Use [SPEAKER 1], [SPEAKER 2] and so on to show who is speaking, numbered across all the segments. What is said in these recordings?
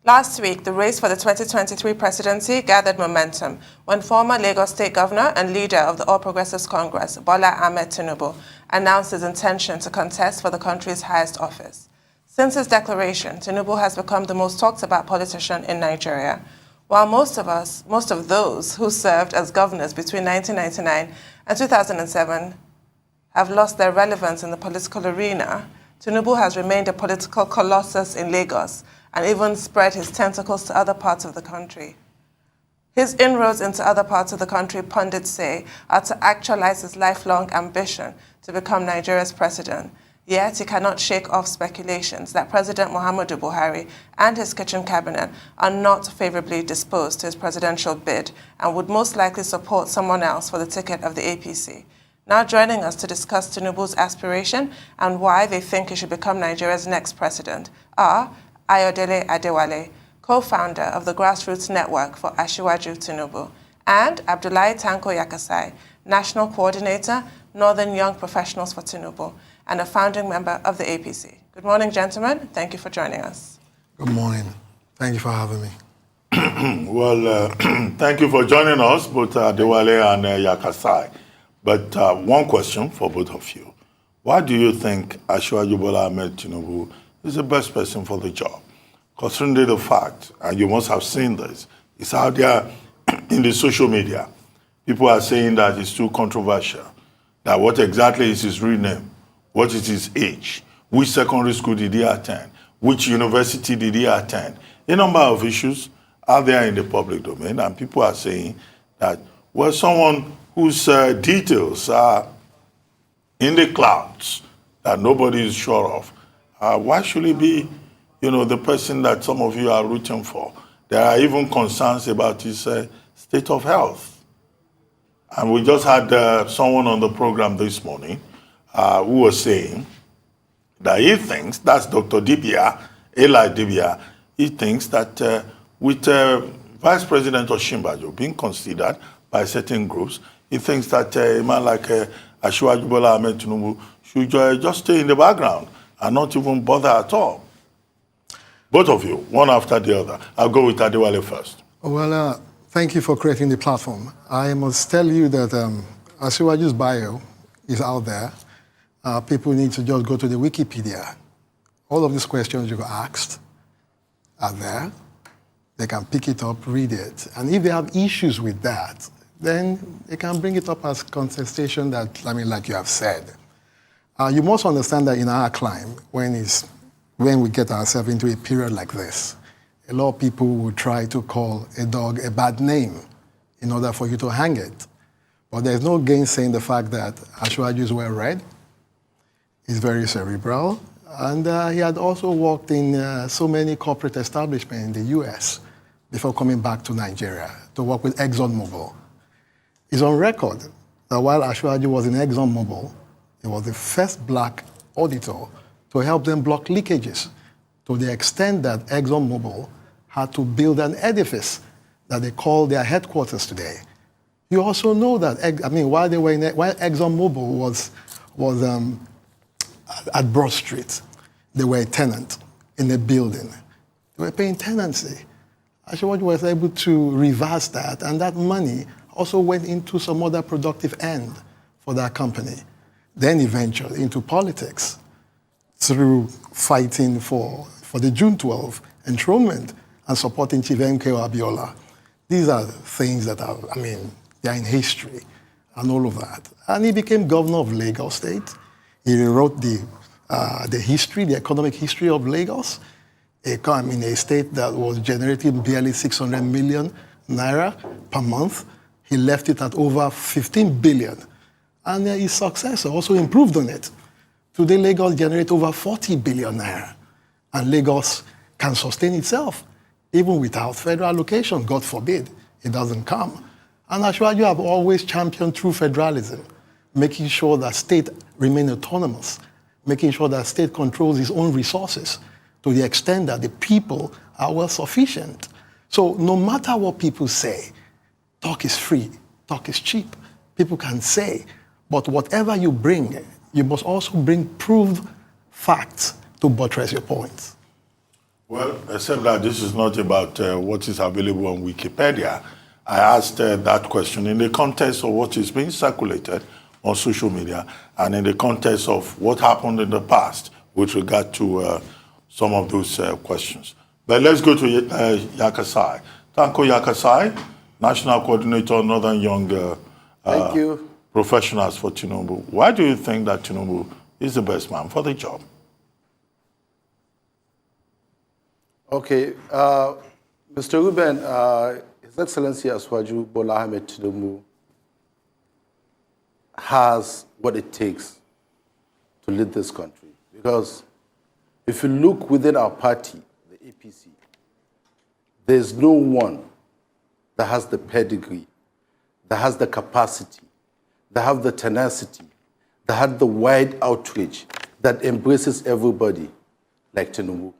[SPEAKER 1] Last week, the race for the 2023 presidency gathered momentum when former Lagos State Governor and leader of the All Progressives Congress, Bola Ahmed Tinubu, announced his intention to contest for the country's highest office. Since his declaration, Tinubu has become the most talked about politician in Nigeria. While most of those who served as governors between 1999 and 2007 have lost their relevance in the political arena, Tinubu has remained a political colossus in Lagos and even spread his tentacles to other parts of the country. His inroads into other parts of the country, pundits say, are to actualize his lifelong ambition to become Nigeria's president. Yet he cannot shake off speculations that President Muhammadu Buhari and his kitchen cabinet are not favorably disposed to his presidential bid and would most likely support someone else for the ticket of the APC. Now joining us to discuss Tinubu's aspiration and why they think he should become Nigeria's next president are Ayodele Adewale, co-founder of the Grassroots Network for Asiwaju Tinubu, and Abdullahi Tanko Yakasai, National Coordinator, Northern Young Professionals for Tinubu, and a founding member of the APC. Good morning, gentlemen. Thank you for joining us.
[SPEAKER 2] Good morning. Thank you for having me.
[SPEAKER 3] Thank you for joining us, both Adewale and Yakasai. But one question for both of you. Why do you think Asiwaju Bola Ahmed Tinubu is the best person for the job? Considering the fact, and you must have seen this, it's out there in the social media. People are saying that it's too controversial, that what exactly is his real name, what is his age, which secondary school did he attend, which university did he attend. A number of issues are there in the public domain, and people are saying that, well, someone whose details are in the clouds that nobody is sure of, why should he be, the person that some of you are rooting for? There are even concerns about his state of health. And we just had someone on the program this morning who was saying that he thinks, that's Dr. Dibia, Eli Dibia, he thinks that with Vice President Osinbajo being considered by certain groups, he thinks that a man like Asiwaju Bola Ahmed Tinubu should just stay in the background and not even bother at all. Both of you, one after the other. I'll go with Adewale first.
[SPEAKER 2] Well, thank you for creating the platform. I must tell you that Asiwaju's bio is out there. People need to just go to the Wikipedia. All of these questions you asked are there. They can pick it up, read it. And if they have issues with that, then they can bring it up as contestation like you have said. You must understand that in our climb, when we get ourselves into a period like this, a lot of people will try to call a dog a bad name in order for you to hang it. But there's no gainsaying the fact that Asiwaju is well read, he's very cerebral, and he had also worked in so many corporate establishments in the US before coming back to Nigeria to work with ExxonMobil. It's on record that while Asiwaju was in ExxonMobil, he was the first black auditor to help them block leakages to the extent that ExxonMobil had to build an edifice that they call their headquarters today. You also know that, while ExxonMobil was at Broad Street, they were a tenant in a building. They were paying tenancy. Asiwaju was able to reverse that, and that money also went into some other productive end for that company. Then eventually into politics through fighting for the June 12 enthronement and supporting Chief MKO Abiola. These are things that are, they're in history and all of that. And he became governor of Lagos State. He rewrote the history, the economic history of Lagos, a state that was generating barely 600 million naira per month. He left it at over 15 billion. And his successor also improved on it. Today, Lagos generates over 40 billion naira. And Lagos can sustain itself, even without federal allocation. God forbid, it doesn't come. And Asiwaju have always championed true federalism, making sure that state remain autonomous, making sure that state controls its own resources to the extent that the people are well sufficient. So no matter what people say, talk is free, talk is cheap. People can say, but whatever you bring, you must also bring proved facts to buttress your points.
[SPEAKER 3] Well, except that this is not about what is available on Wikipedia. I asked that question in the context of what is being circulated on social media and in the context of what happened in the past with regard to some of those questions. But let's go to Yakasai. Tanko Yakasai, National Coordinator, Northern Young
[SPEAKER 4] Thank you.
[SPEAKER 3] Professionals for Tinubu. Why do you think that Tinubu is the best man for the job?
[SPEAKER 4] Okay, Mr. Ruben, His Excellency Asiwaju Bola Ahmed Tinubu has what it takes to lead this country. Because if you look within our party, the APC, there's no one that has the pedigree, that has the capacity, that have the tenacity, that had the wide outreach, that embraces everybody like Tinubu.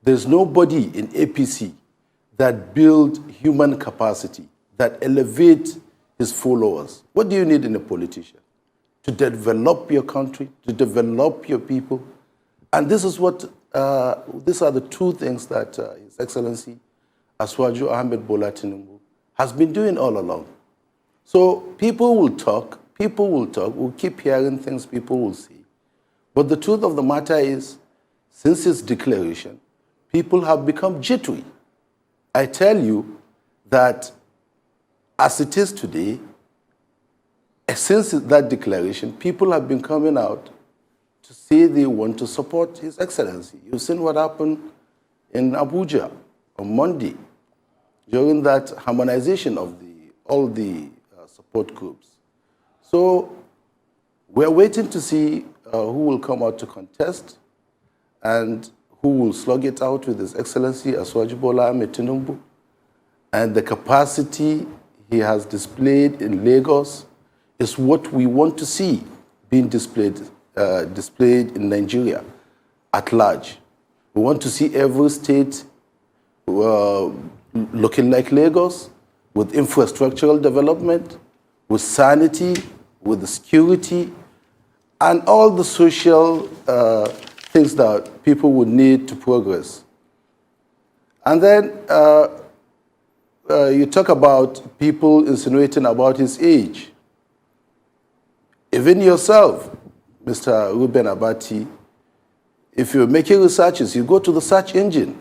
[SPEAKER 4] There's nobody in APC that build human capacity, that elevate his followers. What do you need in a politician? To develop your country, to develop your people. And this is what, these are the two things that His Excellency Asiwaju Ahmed Bola Tinubu has been doing all along. So people will talk, we'll keep hearing things people will say. But the truth of the matter is, since his declaration, people have become jittery. I tell you that as it is today, since that declaration, people have been coming out to say they want to support His Excellency. You've seen what happened in Abuja on Monday during that harmonization of all the support groups. So we're waiting to see who will come out to contest and who will slug it out with His Excellency Asiwaju Bola Ahmed Tinubu, and the capacity he has displayed in Lagos is what we want to see being displayed in Nigeria at large. We want to see every state looking like Lagos, with infrastructural development, with sanity, with security, and all the social things that people would need to progress. And then you talk about people insinuating about his age. Even yourself, Mr. Ruben Abati, if you're making researches, you go to the search engine.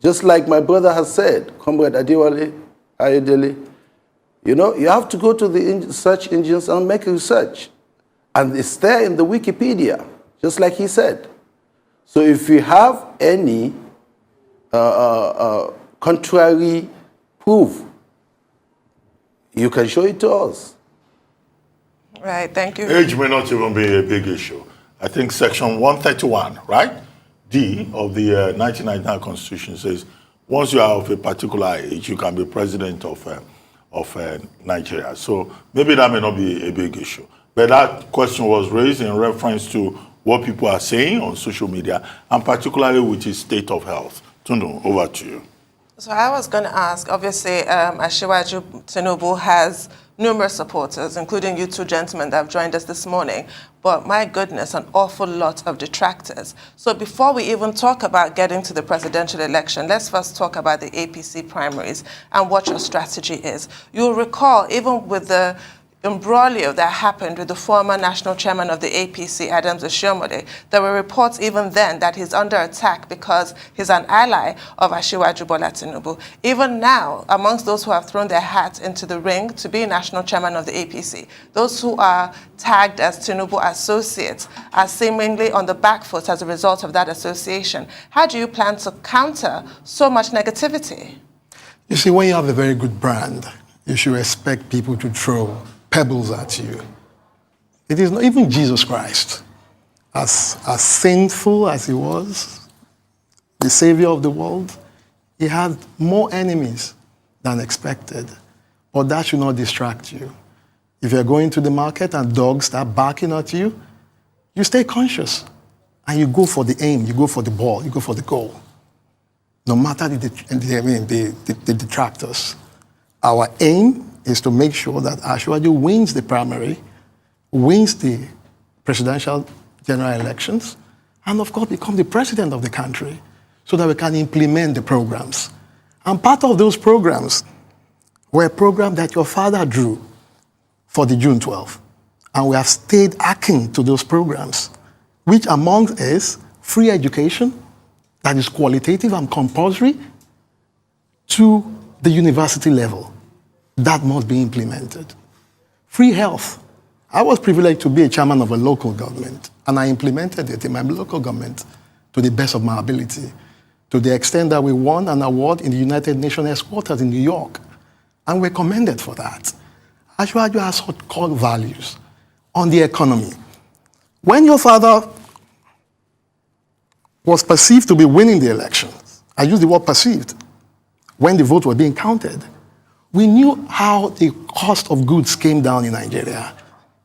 [SPEAKER 4] Just like my brother has said, Comrade Ayedele, you know, you have to go to the search engines and make research. And it's there in the Wikipedia, just like he said. So if you have any contrary proof, you can show it to us.
[SPEAKER 1] Right, thank you.
[SPEAKER 3] Age may not even be a big issue. I think Section 131, right? D of the 1999 Constitution says once you are of a particular age, you can be president of Nigeria. So maybe that may not be a big issue. But that question was raised in reference to what people are saying on social media, and particularly with his state of health. Tundu, over to you.
[SPEAKER 1] So I was going to ask, obviously, Asiwaju Tinubu has numerous supporters, including you two gentlemen that have joined us this morning. But my goodness, an awful lot of detractors. So before we even talk about getting to the presidential election, let's first talk about the APC primaries and what your strategy is. You'll recall, even with the imbroglio that happened with the former national chairman of the APC, Adams Oshiomhole, there were reports even then that he's under attack because he's an ally of Asiwaju Bola Tinubu. Even now, amongst those who have thrown their hats into the ring to be national chairman of the APC, those who are tagged as Tinubu associates are seemingly on the back foot as a result of that association. How do you plan to counter so much negativity?
[SPEAKER 2] You see, when you have a very good brand, you should expect people to throw pebbles at you. It is not even Jesus Christ, as sinful as he was, the savior of the world, he had more enemies than expected. But that should not distract you. If you're going to the market and dogs start barking at you, you stay conscious and you go for the aim, you go for the ball, you go for the goal. No matter the detractors. Our aim is to make sure that Asiwaju wins the primary, wins the presidential general elections, and of course become the president of the country. so that we can implement the programs. And part of those programs were a program that your father drew for the June 12th. And we have stayed akin to those programs, which among is free education, that is qualitative and compulsory, to the university level. That must be implemented. Free health. I was privileged to be a chairman of a local government, and I implemented it in my local government to the best of my ability, to the extent that we won an award in the United Nations headquarters in New York, and we're commended for that. Asiwaju has such core values on the economy. When your father was perceived to be winning the elections, I use the word perceived, when the votes were being counted, we knew how the cost of goods came down in Nigeria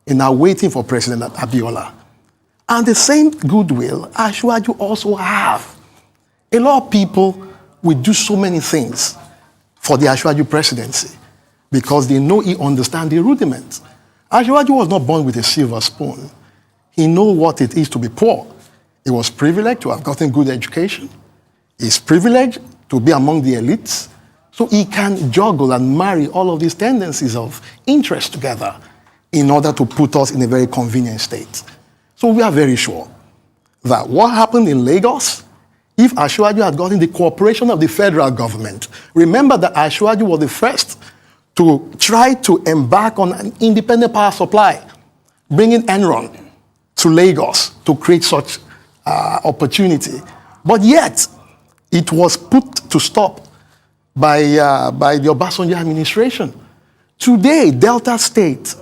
[SPEAKER 2] in our waiting for President Abiola. And the same goodwill Asiwaju also have. A lot of people will do so many things for the Asiwaju presidency because they know he understands the rudiments. Asiwaju was not born with a silver spoon. He knows what it is to be poor. He was privileged to have gotten good education. He's privileged to be among the elites. So he can juggle and marry all of these tendencies of interest together in order to put us in a very convenient state. So we are very sure that what happened in Lagos, if Asiwaju had gotten the cooperation of the federal government, remember that Asiwaju was the first to try to embark on an independent power supply, bringing Enron to Lagos to create such opportunity. But yet, it was put to stop by the Obasanjo administration. Today, Delta State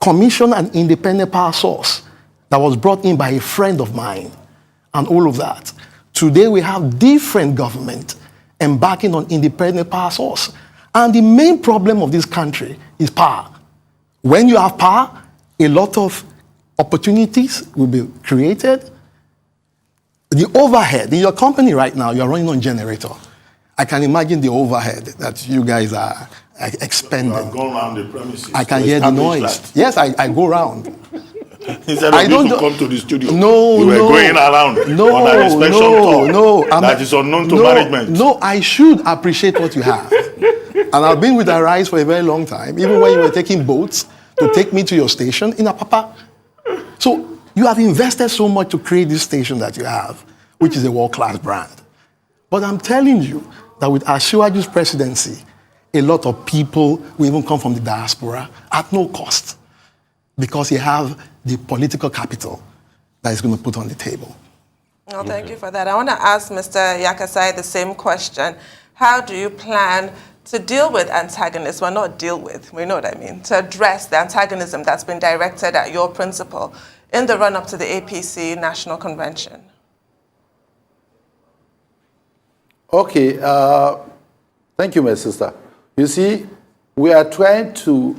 [SPEAKER 2] commissioned an independent power source that was brought in by a friend of mine and all of that. Today, we have different government embarking on independent power source. And the main problem of this country is power. When you have power, a lot of opportunities will be created. The overhead in your company right now, you're running on generator. I can imagine the overhead that you guys are expending.
[SPEAKER 3] I've gone around the premises.
[SPEAKER 2] I can hear the noise.
[SPEAKER 3] That.
[SPEAKER 2] Yes, I go around.
[SPEAKER 3] Instead of you to come to the studio,
[SPEAKER 2] no,
[SPEAKER 3] you were
[SPEAKER 2] no,
[SPEAKER 3] going around on an inspection tour that is unknown to management.
[SPEAKER 2] No, I should appreciate what you have. And I've been with Arise for a very long time, even when you were taking boats to take me to your station in Apapa. So you have invested so much to create this station that you have, which is a world-class brand. But I'm telling you that with Asiwaju's presidency, a lot of people will even come from the diaspora at no cost because he have the political capital that he's going to put on the table.
[SPEAKER 1] Well, thank you for that. I want to ask Mr. Yakasai the same question. How do you plan to deal with antagonists? Well, not deal with, we know what I mean, to address the antagonism that's been directed at your principal in the run-up to the APC National Convention?
[SPEAKER 4] Okay, thank you, my sister. You see, we are trying to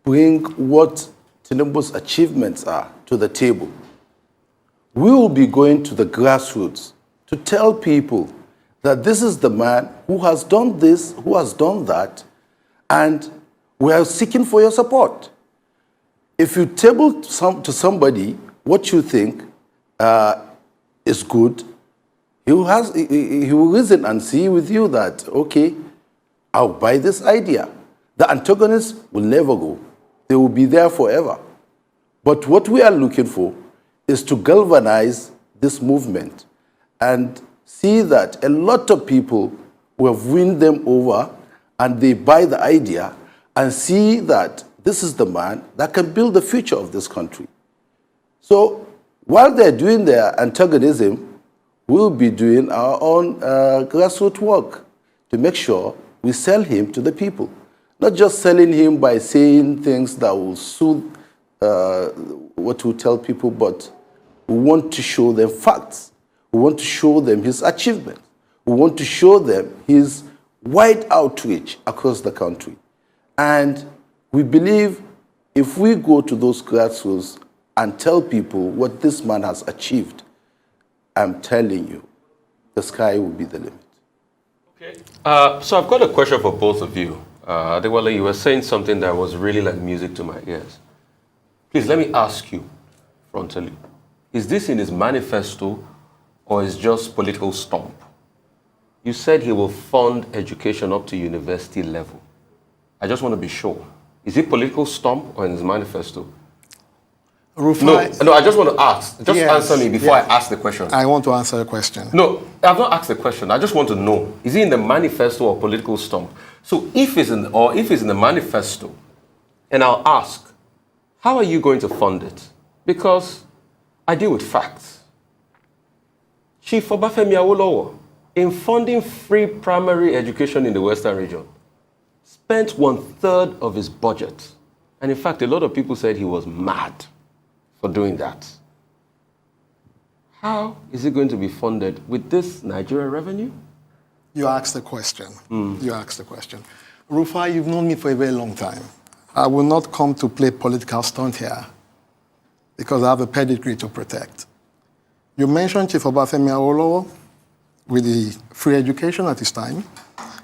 [SPEAKER 4] bring what Tinubu's achievements are to the table. We will be going to the grassroots to tell people that this is the man who has done this, who has done that, and we are seeking for your support. If you table to somebody what you think is good, he will reason and see with you that, okay, I'll buy this idea. The antagonists will never go. They will be there forever. But what we are looking for is to galvanize this movement and see that a lot of people will win them over and they buy the idea and see that this is the man that can build the future of this country. So while they're doing their antagonism, we'll be doing our own grassroots work to make sure we sell him to the people. Not just selling him by saying things that will soothe what we tell people, but we want to show them facts. We want to show them his achievements. We want to show them his wide outreach across the country. And we believe if we go to those grassroots and tell people what this man has achieved, I'm telling you, the sky will be the limit.
[SPEAKER 5] Okay. So I've got a question for both of you. Adewale, you were saying something that was really like music to my ears. Please, let me ask you frontally. Is this in his manifesto or is just political stomp? You said he will fund education up to university level. I just want to be sure. Is it political stomp or in his manifesto?
[SPEAKER 2] Rufai,
[SPEAKER 5] No, I just want to ask. Just
[SPEAKER 2] yes,
[SPEAKER 5] answer me before I ask the question.
[SPEAKER 2] I want to answer the question.
[SPEAKER 5] No, I've not asked the question. I just want to know. Is it in the manifesto or political stomp? So if it's in the manifesto, and I'll ask, how are you going to fund it? Because I deal with facts. Chief Obafemi Awolowo, in funding free primary education in the Western region, spent 1/3 of his budget. And in fact, a lot of people said he was mad for doing that. How is it going to be funded with this Nigeria revenue?
[SPEAKER 2] You asked the question. You asked the question. Rufai, you've known me for a very long time. I will not come to play political stunt here because I have a pedigree to protect. You mentioned Chief Obafemi Awolowo with the free education at his time.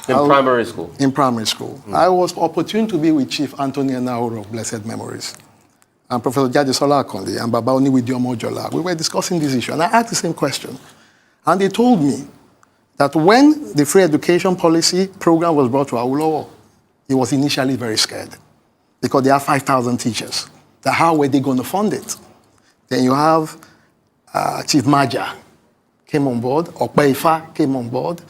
[SPEAKER 5] In primary school?
[SPEAKER 2] In primary school. I was opportune to be with Chief Anthony Enahoro of blessed memories, and Professor Jadesola Akonde and Baba Oniwidiomo Ojola. We were discussing this issue, and I asked the same question. And they told me that when the free education policy program was brought to Awolowo, he was initially very scared because there are 5,000 teachers. That how were they going to fund it? Then you have Chief Maja came on board, Okpeifa came on board,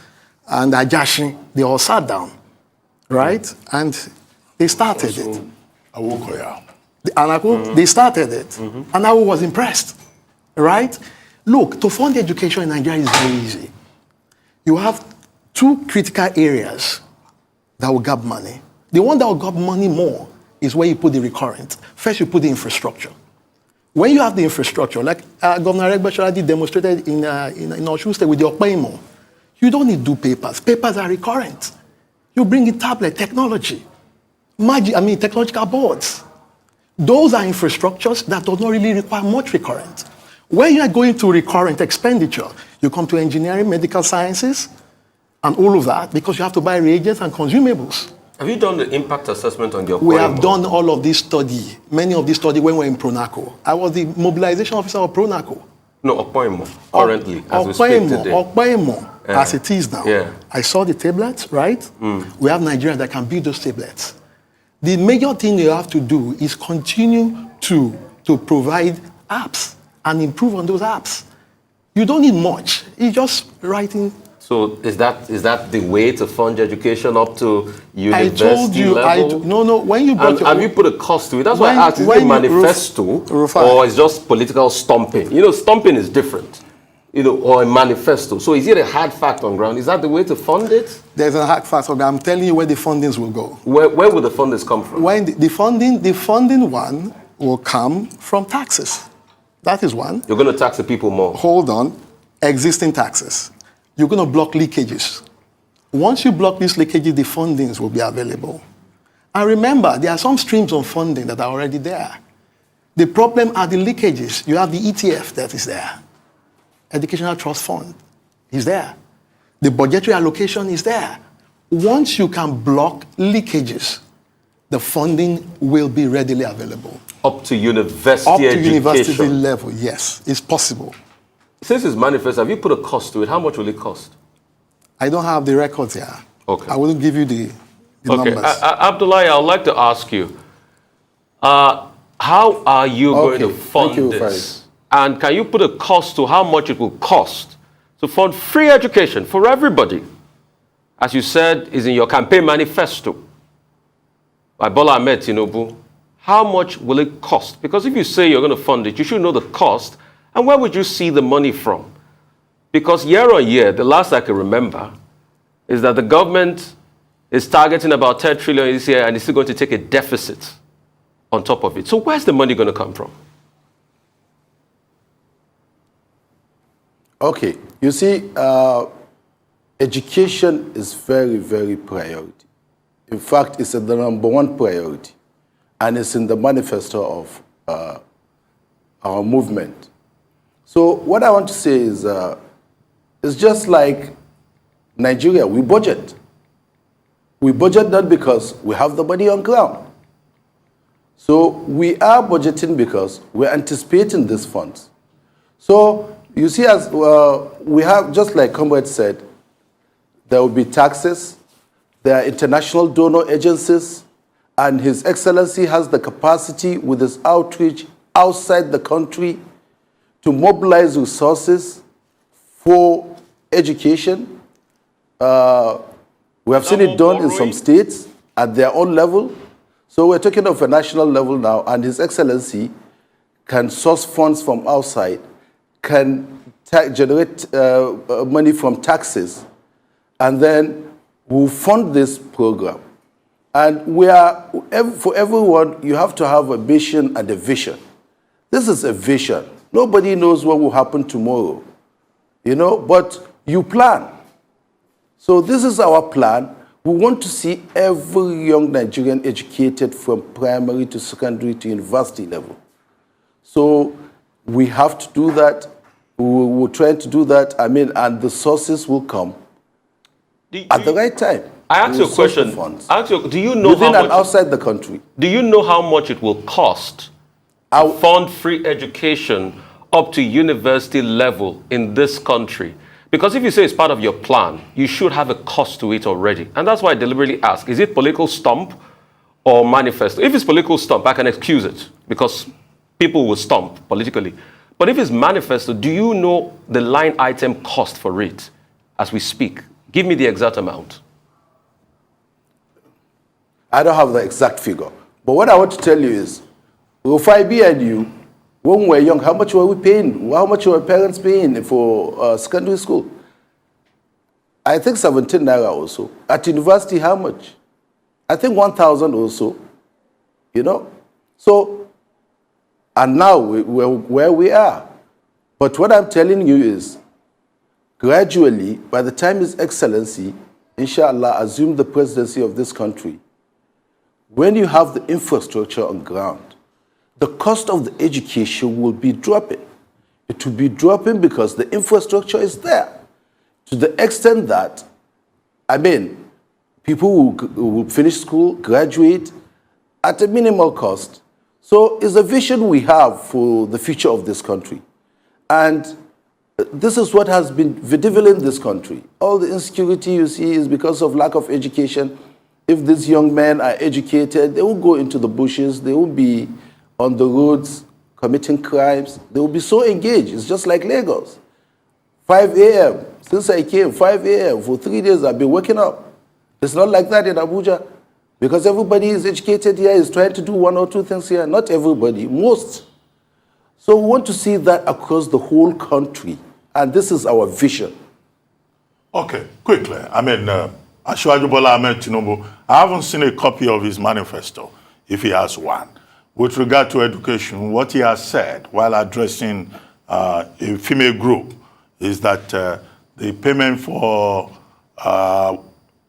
[SPEAKER 2] and Ajashin, they all sat down, right? And they started it.
[SPEAKER 3] Awokoya.
[SPEAKER 2] They started it. And I was impressed, right? Look, to fund education in Nigeria is very easy. You have two critical areas that will grab money. The one that will grab money more is where you put the recurrent. First, you put the infrastructure. When you have the infrastructure, like Governor Regbesholadi demonstrated in Osun State with the Okpeimo, you don't need to do papers. Papers are recurrent. You bring in tablet technology, technological boards. Those are infrastructures that do not really require much recurrent. When you are going to recurrent expenditure, you come to engineering, medical sciences, and all of that because you have to buy reagents and consumables.
[SPEAKER 5] Have you done the impact assessment on your
[SPEAKER 2] We have done all of this study, many of these study when we were in Pronaco. I was the mobilization officer of Pronaco.
[SPEAKER 5] No, Okpoimo, currently, as we speak today.
[SPEAKER 2] Okpoimo, as it is now.
[SPEAKER 5] Yeah.
[SPEAKER 2] I saw the tablets, right? We have Nigeria that can build those tablets. The major thing you have to do is continue to provide apps and improve on those apps. You don't need much. It's just writing.
[SPEAKER 5] So is that the way to fund education up to university
[SPEAKER 2] I told you,
[SPEAKER 5] level?
[SPEAKER 2] no, when you brought
[SPEAKER 5] Have you put a cost to it? That's why I asked, is it a manifesto or is just political stomping? You know, stomping is different, or a manifesto. So is it a hard fact on ground? Is that the way to fund it?
[SPEAKER 2] There's a hard fact. I'm telling you where the fundings will go.
[SPEAKER 5] Where will the fundings come from?
[SPEAKER 2] When the funding one will come from taxes. That is one.
[SPEAKER 5] You're going to tax the people more.
[SPEAKER 2] Hold on. Existing taxes. You're going to block leakages. Once you block these leakages, the fundings will be available. And remember, there are some streams of funding that are already there. The problem are the leakages. You have the ETF that is there. Educational Trust Fund is there. The budgetary allocation is there. Once you can block leakages, the funding will be readily available.
[SPEAKER 5] Up to university
[SPEAKER 2] Up to
[SPEAKER 5] education.
[SPEAKER 2] university level, yes, it's possible.
[SPEAKER 5] Since it's manifest, have you put a cost to it? How much will it cost?
[SPEAKER 2] I don't have the records here.
[SPEAKER 5] Okay.
[SPEAKER 2] I wouldn't give you the numbers.
[SPEAKER 5] Abdullahi, I would like to ask you, how are you going to fund this? And can you put a cost to how much it will cost to fund free education for everybody? As you said, is in your campaign manifesto by Bola Ahmed Tinubu. How much will it cost? Because if you say you're going to fund it, you should know the cost. And where would you see the money from? Because year on year, the last I can remember, is that the government is targeting about 10 trillion this year and is still going to take a deficit on top of it. So where's the money going to come from?
[SPEAKER 4] Okay, you see, education is very, very priority. In fact, it's the number one priority. And it's in the manifesto of our movement. So what I want to say is, it's just like Nigeria, we budget. We budget not because we have the money on ground. So we are budgeting because we're anticipating these funds. So You see, as we have, just like Comrade said, there will be taxes, there are international donor agencies, and His Excellency has the capacity with his outreach outside the country to mobilize resources for education. We have seen it done in some states at their own level. So we're talking of a national level now, and His Excellency can source funds from outside, can generate money from taxes, and then we'll fund this program. And for everyone, you have to have a mission and a vision. This is a vision. Nobody knows what will happen tomorrow, but you plan. So this is our plan. We want to see every young Nigerian educated from primary to secondary to university level. So we have to do that. We're trying to do that. And the sources will come at the right time.
[SPEAKER 5] I asked you a question. Do you know
[SPEAKER 4] within
[SPEAKER 5] how much,
[SPEAKER 4] and outside the country?
[SPEAKER 5] Do you know how much it will cost to fund free education up to university level in this country? Because if you say it's part of your plan, you should have a cost to it already. And that's why I deliberately ask, is it political stump or manifesto? If it's political stump, I can excuse it because people will stump politically. But if it's manifesto, do you know the line item cost for it as we speak? Give me the exact amount.
[SPEAKER 4] I don't have the exact figure. But what I want to tell you is, Rufai and you, when we were young, how much were we paying? How much were parents paying for secondary school? I think 17 naira also. At university, how much? I think 1,000 also. So, and now we're where we are. But what I'm telling you is, gradually, by the time His Excellency, inshallah, assumed the presidency of this country, when you have the infrastructure on ground, the cost of the education will be dropping. It will be dropping because the infrastructure is there. To the extent that, people will finish school, graduate at a minimal cost. So it's a vision we have for the future of this country. And this is what has been bedeviling this country. All the insecurity you see is because of lack of education. If these young men are educated, they will go into the bushes, they will be on the roads committing crimes. They will be so engaged. It's just like Lagos. 5 a.m. Since I came, 5 a.m. for 3 days I've been waking up. It's not like that in Abuja. Because everybody is educated here, is trying to do one or two things here. Not everybody, most. So we want to see that across the whole country. And this is our vision.
[SPEAKER 3] Okay, quickly. Asiwaju Bola Ahmed Tinubu, I haven't seen a copy of his manifesto, if he has one. With regard to education, what he has said while addressing a female group is that the payment for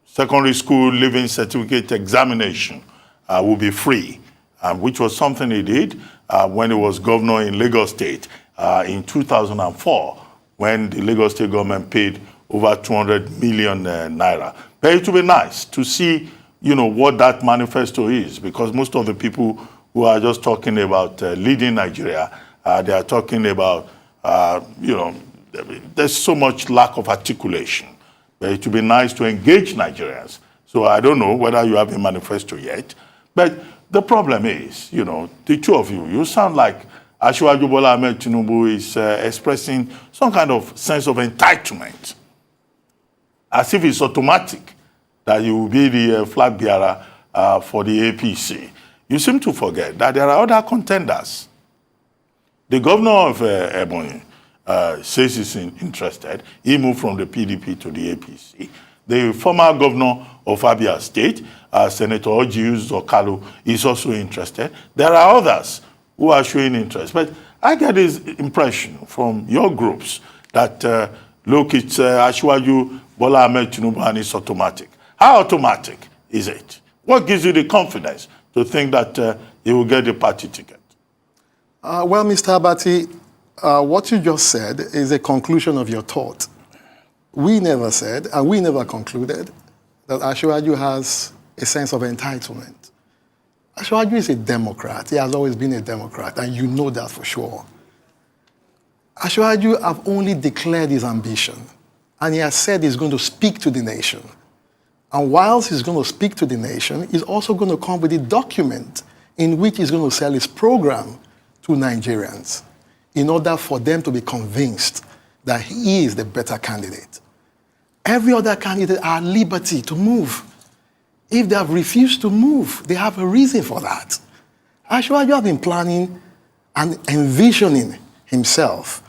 [SPEAKER 3] secondary school leaving certificate examination will be free, which was something he did when he was governor in Lagos State in 2004, when the Lagos State government paid over 200 million naira. But it would be nice to see, what that manifesto is, because most of the people who are just talking about leading Nigeria, they are talking about, there's so much lack of articulation. But it would be nice to engage Nigerians. So I don't know whether you have a manifesto yet. But the problem is, the two of you sound like Asiwaju Bola Ahmed Tinubu is expressing some kind of sense of entitlement, as if it's automatic that you will be the flag bearer for the APC. You seem to forget that there are other contenders. The governor of Ebonyi says he's interested. He moved from the PDP to the APC. The former governor of Abia State, Senator Ojiu Zokalu, is also interested. There are others who are showing interest. But I get this impression from your groups that, look, it's Asiwaju Bola Ahmed Tinubu and it's automatic. How automatic is it? What gives you the confidence to think that he will get the party ticket?
[SPEAKER 2] Well, Mr. Abati, what you just said is a conclusion of your thought. We never said, and we never concluded, that Asiwaju has a sense of entitlement. Asiwaju is a Democrat. He has always been a Democrat, and you know that for sure. Ashwaju have only declared his ambition, and he has said he's going to speak to the nation. And whilst he's going to speak to the nation, he's also going to come with a document in which he's going to sell his program to Nigerians in order for them to be convinced that he is the better candidate. Every other candidate are at liberty to move. If they have refused to move, they have a reason for that. Ashwaju has been planning and envisioning himself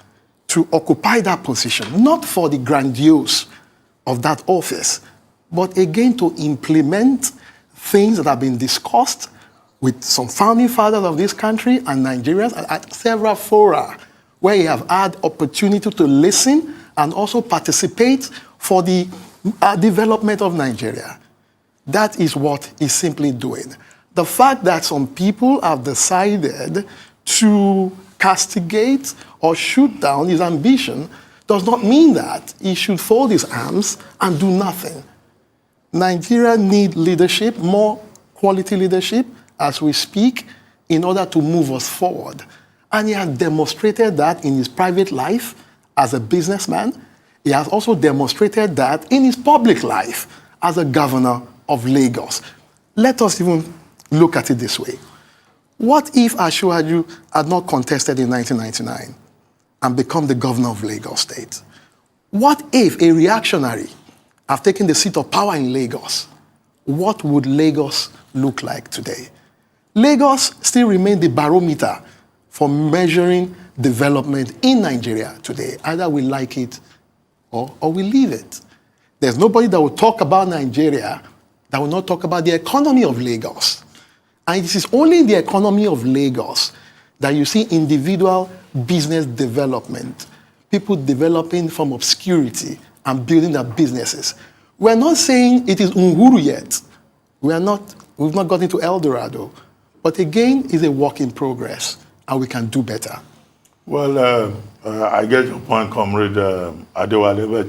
[SPEAKER 2] to occupy that position, not for the grandiose of that office, but again to implement things that have been discussed with some founding fathers of this country and Nigerians at several fora where he have had opportunity to listen and also participate for the development of Nigeria. That is what he's simply doing. The fact that some people have decided to castigate or shoot down his ambition does not mean that he should fold his arms and do nothing. Nigeria needs leadership, more quality leadership as we speak, in order to move us forward. And he has demonstrated that in his private life as a businessman. He has also demonstrated that in his public life as a governor of Lagos. Let us even look at it this way. What if Ashwaju had not contested in 1999 and become the governor of Lagos State? What if a reactionary had taken the seat of power in Lagos? What would Lagos look like today? Lagos still remains the barometer for measuring development in Nigeria today. Either we like it or we leave it. There's nobody that will talk about Nigeria that will not talk about the economy of Lagos. And it is only in the economy of Lagos that you see individual business development, people developing from obscurity and building their businesses. We're not saying it is Uhuru yet. We've not gotten to El Dorado. But again, it's a work in progress, and we can do better.
[SPEAKER 3] Well, I get your point, Comrade Adewale, but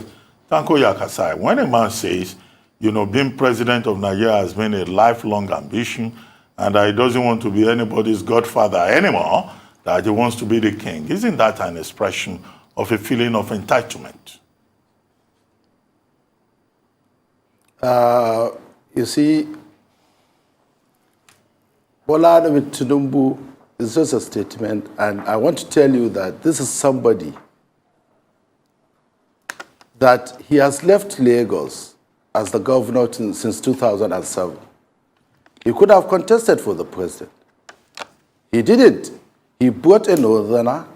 [SPEAKER 3] Tanko Yakasai, when a man says, being president of Nigeria has been a lifelong ambition, and that he doesn't want to be anybody's godfather anymore, that he wants to be the king, isn't that an expression of a feeling of entitlement?
[SPEAKER 4] You see, Bola Tinubu is just a statement, and I want to tell you that this is somebody that he has left Lagos as the governor since 2007. He could have contested for the president. He didn't. He brought a northerner,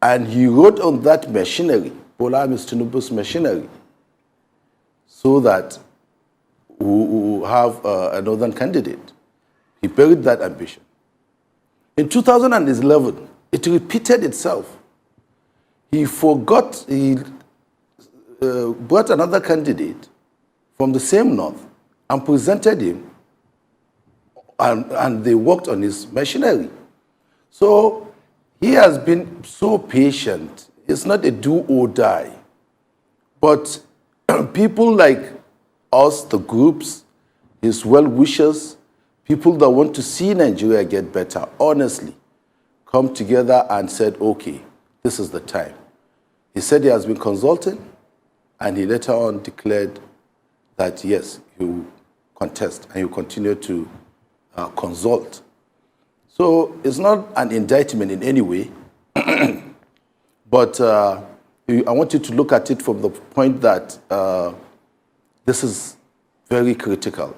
[SPEAKER 4] and he wrote on that machinery, Bola Tinubu's machinery, so that we will have a northern candidate. He buried that ambition. In 2011, it repeated itself. He brought another candidate from the same north and presented him, and they worked on his machinery. So he has been so patient. It's not a do or die. But people like us, the groups, his well-wishers, people that want to see Nigeria get better, honestly, come together and said, okay, this is the time. He said he has been consulting, and he later on declared that, yes, he will contest and he will continue to consult. So it's not an indictment in any way, but I want you to look at it from the point that this is very critical.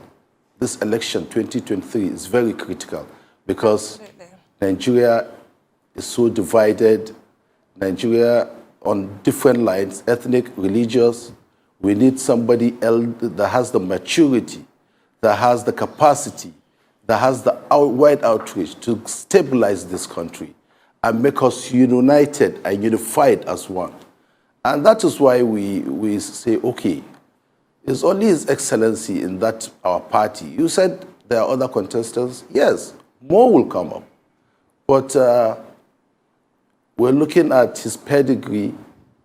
[SPEAKER 4] This election, 2023, is very critical because Nigeria is so divided. Nigeria on different lines, ethnic, religious. We need somebody else that has the maturity, that has the capacity, that has the wide outreach to stabilize this country and make us united and unified as one. And that is why we say, okay, it's only His Excellency in that our party. You said there are other contestants. Yes, more will come up. But we're looking at his pedigree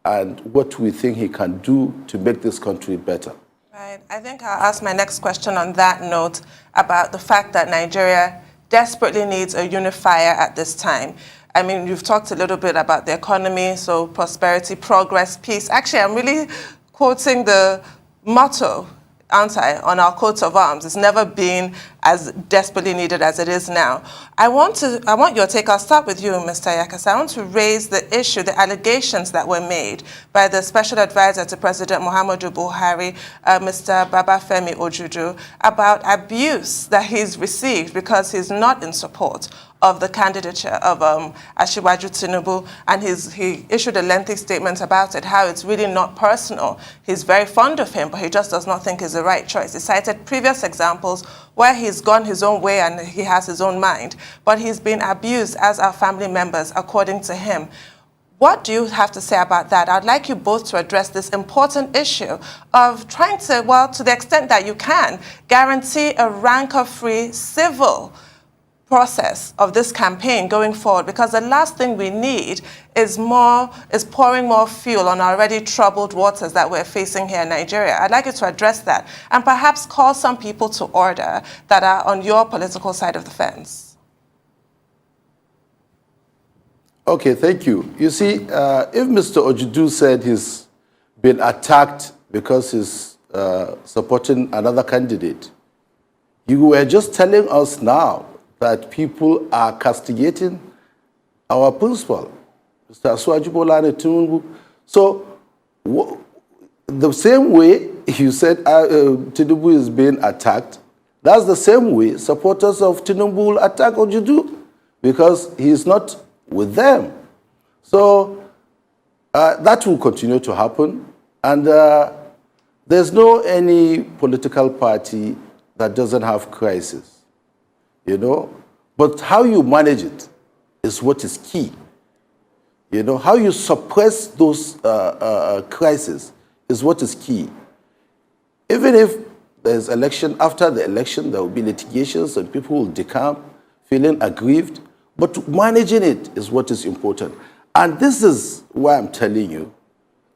[SPEAKER 4] and what we think he can do to make this country better.
[SPEAKER 1] Right. I think I'll ask my next question on that note about the fact that Nigeria desperately needs a unifier at this time. I mean, you've talked a little bit about the economy, so prosperity, progress, peace. Actually, I'm really quoting the motto, aren't I, on our coat of arms. It's never been as desperately needed as it is now. I want your take. I'll start with you, Mr. Yakasa. I want to raise the issue, the allegations that were made by the Special Advisor to President Muhammadu Buhari, Mr. Babafemi Ojudu, about abuse that he's received because he's not in support of the candidature of Asiwaju Tinubu, and he issued a lengthy statement about it, how it's really not personal. He's very fond of him, but he just does not think he's the right choice. He cited previous examples where he's gone his own way and he has his own mind, but he's been abused as our family members, according to him. What do you have to say about that? I'd like you both to address this important issue of trying to, well, to the extent that you can, guarantee a rancor-free civil process of this campaign going forward, because the last thing we need is pouring more fuel on already troubled waters that we're facing here in Nigeria. I'd like you to address that and perhaps call some people to order that are on your political side of the fence.
[SPEAKER 4] Okay, thank you. You see, if Mr. Ojudu said he's been attacked because he's supporting another candidate, you were just telling us now that people are castigating our principal, Mr. Asiwaju Bola Tinubu. So, the same way you said Tinubu is being attacked, that's the same way supporters of Tinubu will attack Ojudu, because he is not with them. So, that will continue to happen, and there's no any political party that doesn't have crisis. You know, but how you manage it is what is key. You know, how you suppress those crises is what is key. Even if there's election, after the election, there will be litigations and people will decamp, feeling aggrieved, but managing it is what is important. And this is why I'm telling you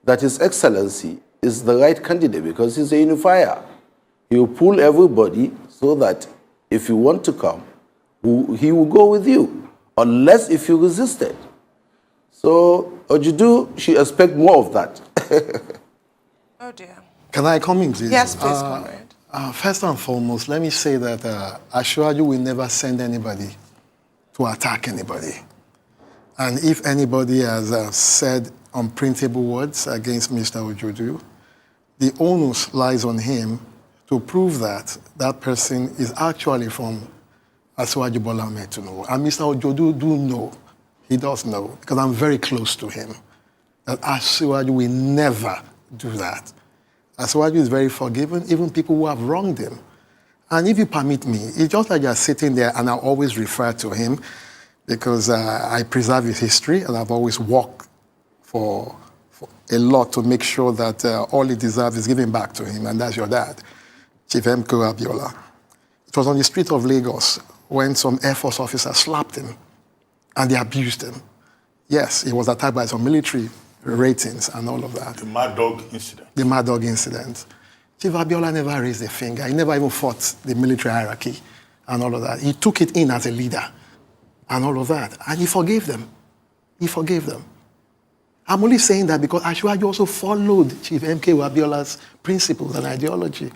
[SPEAKER 4] that His Excellency is the right candidate, because he's a unifier. He will pull everybody so that if you want to come, he will go with you, unless if you resisted. So, Ojudu should expect more of that.
[SPEAKER 1] Oh dear.
[SPEAKER 2] Can I come in, please?
[SPEAKER 1] Yes, please, comrade.
[SPEAKER 2] First and foremost, let me say that Asiwaju will never send anybody to attack anybody. And if anybody has said unprintable words against Mr. Ojudu, the onus lies on him to prove that that person is actually from Asiwaju Bola Tinubu. And Mr. Ojudu do know, he does know, because I'm very close to him, that Asiwaju will never do that. Asiwaju is very forgiving, even people who have wronged him. And if you permit me, it's just like you're sitting there, and I always refer to him because I preserve his history, and I've always worked for a lot to make sure that all he deserves is given back to him, and that's your dad, Chief MK Abiola. It was on the street of Lagos when some Air Force officers slapped him and they abused him. Yes, he was attacked by some military ratings and all of that.
[SPEAKER 3] The Mad Dog incident.
[SPEAKER 2] The Mad Dog incident. Chief Abiola never raised a finger. He never even fought the military hierarchy and all of that. He took it in as a leader and all of that. And he forgave them. He forgave them. I'm only saying that because Asiwaju also followed Chief MK Abiola's principles and ideology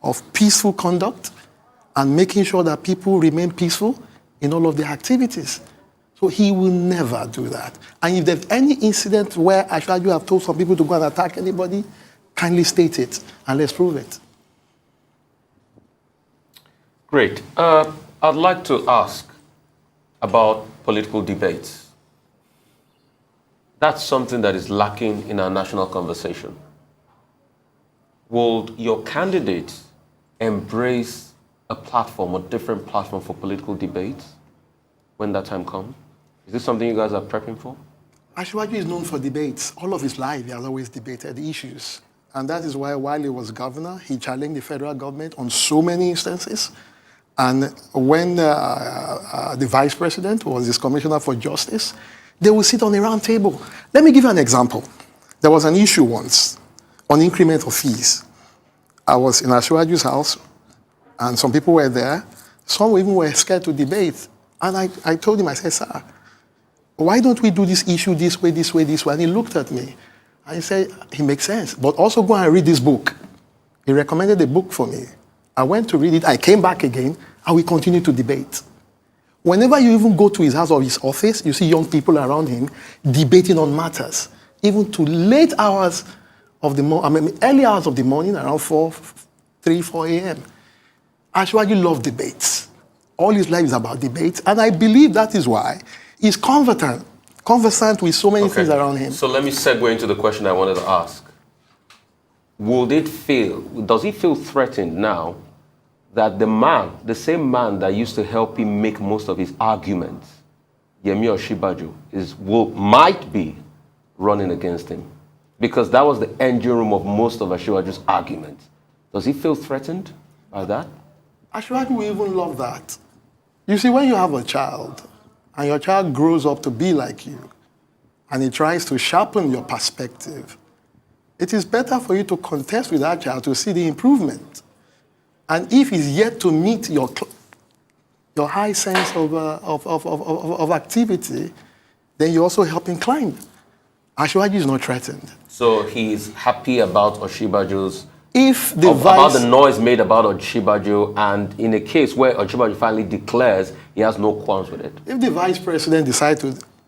[SPEAKER 2] of peaceful conduct and making sure that people remain peaceful in all of their activities. So he will never do that. And if there's any incident where Asiwaju have told some people to go and attack anybody, kindly state it and let's prove it.
[SPEAKER 5] Great. I'd like to ask about political debates. That's something that is lacking in our national conversation. Will your candidates embrace a platform, a different platform for political debates when that time comes? Is this something you guys are prepping for?
[SPEAKER 2] Asiwaju is known for debates. All of his life, he has always debated issues. And that is why, while he was governor, he challenged the federal government on so many instances. And when the vice president was his commissioner for justice, they would sit on a round table. Let me give you an example. There was an issue once on increment of fees. I was in Asiwaju's house, and some people were there. Some even were scared to debate. And I told him, I said, sir, why don't we do this issue this way, this way, this way? And he looked at me and he said, it makes sense, but also go and read this book. He recommended a book for me. I went to read it, I came back again, and we continued to debate. Whenever you even go to his house or his office, you see young people around him debating on matters, even to late hours of the morning, early hours of the morning, around 4 a.m. Ashwaji loved debates. All his life is about debates, and I believe that is why he's conversant with so many things around him.
[SPEAKER 5] So let me segue into the question I wanted to ask. Does he feel threatened now that the same man that used to help him make most of his arguments, Yemi Osinbajo, might be running against him? Because that was the engine room of most of Asiwaju's arguments. Does he feel threatened by that?
[SPEAKER 2] Asiwaju will even love that. You see, when you have a child, and your child grows up to be like you, and he tries to sharpen your perspective, it is better for you to contest with that child to see the improvement. And if he's yet to meet your high sense of activity, then you also help him climb. Asiwaju is not threatened.
[SPEAKER 5] So he's happy about Osinbajo's
[SPEAKER 2] about
[SPEAKER 5] the noise made about Osinbajo, and in a case where Osinbajo finally declares, he has no qualms with it.
[SPEAKER 2] If the vice president decides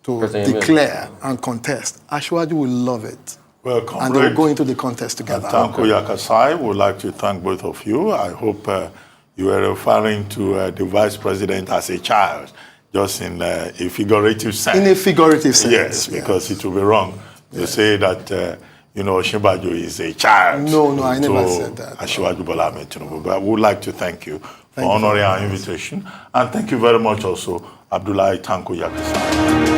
[SPEAKER 2] to declare and contest, Asiwaju will love it.
[SPEAKER 3] Well,
[SPEAKER 2] and they'll go into the contest together.
[SPEAKER 3] Tanko Yakasai, would like to thank both of you. I hope you were referring to the vice president as a child, just in a figurative sense.
[SPEAKER 2] In a figurative sense.
[SPEAKER 3] Yes, because it will be wrong to say that Osinbajo is a child.
[SPEAKER 2] No, I never said that.
[SPEAKER 3] Asiwaju Bola Ahmed Tinubu. But we would like to thank you for honoring our invitation. And thank you very much also, Abdullahi Tanko Yakasai.